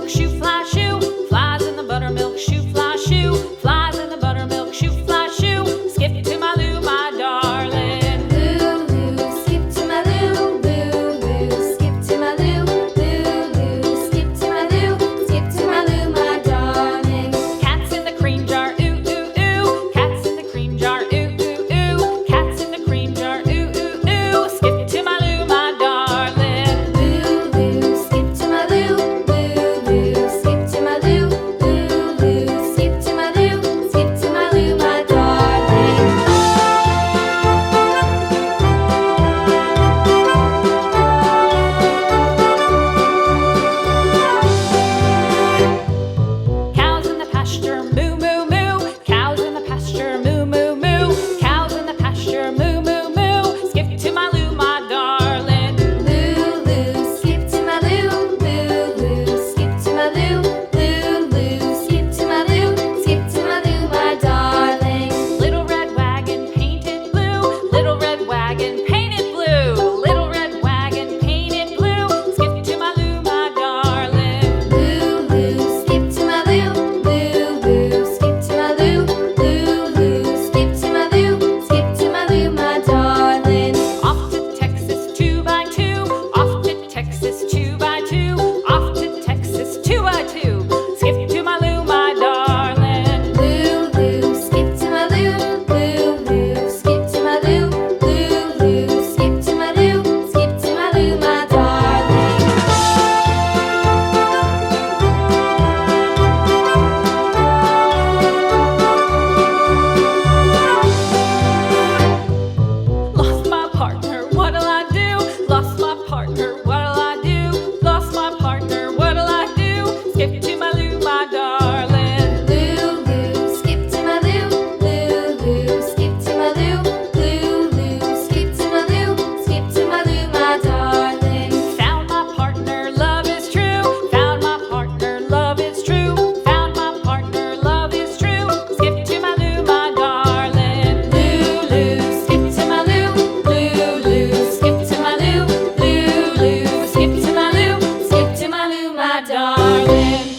buttermilk shoe, fly shoe. Flies in the buttermilk shoe, fly shoe. Flies in the buttermilk shoe, fly shoe. Skip to my Lou, my darling. Lou, skip to my Lou, Lou, skip to my Lou, Lou, skip to my Lou, skip to my Lou, my darling. Cats in the cream jar, ooh, ooh, ooh. Cats in the cream jar, ooh, ooh, ooh. Cats in the cream jar, ooh, ooh, ooh. Skip to my Lou, my darling. Lou, skip to my Lou, Lou, skip to my Lou, Lou, skip to my Lou, skip to my Lou, my darling. Cows in the pasture, moo, moo, moo. Cows in the pasture, moo, moo, moo. Cows in the pasture, moo, moo, moo. Skip to my Lou, my darling. Lou, skip to my Lou, Lou, skip to my Lou, Lou, skip to my Lou, skip to my Lou, my darling. Little red wagon painted blue. Little red wagon painted blue. Little red wagon painted blue. Skip to my Lou, my darling. Lou, skip to my Lou, Lou, skip to my Lou, Lou, skip to my Lou, skip to my Lou, my darling. Off to Texas 2x2. Off to Texas 2x2. Off to Texas 2x2. Skip to my Lou, my darling. Lou, skip to my Lou, Lou, skip to my Lou, Lou, skip to my Lou, skip to my Lou, my darling. Lost my partner, what'll I do? Lost my partner, what'll I do? Lost my partner, what'll I do? Skip to my Lou, my darling. Lou, skip to my Lou, Lou, skip to my Lou, Lou, skip to my Lou, skip to my Lou, my darling. Found my partner, love is true. Found my partner, love is true. Found my partner, love is true. Skip to my Lou, my darling. Lou, skip to my Lou, Lou, skip to my Lou, Lou, skip to my Lou, skip to my Lou, my darling.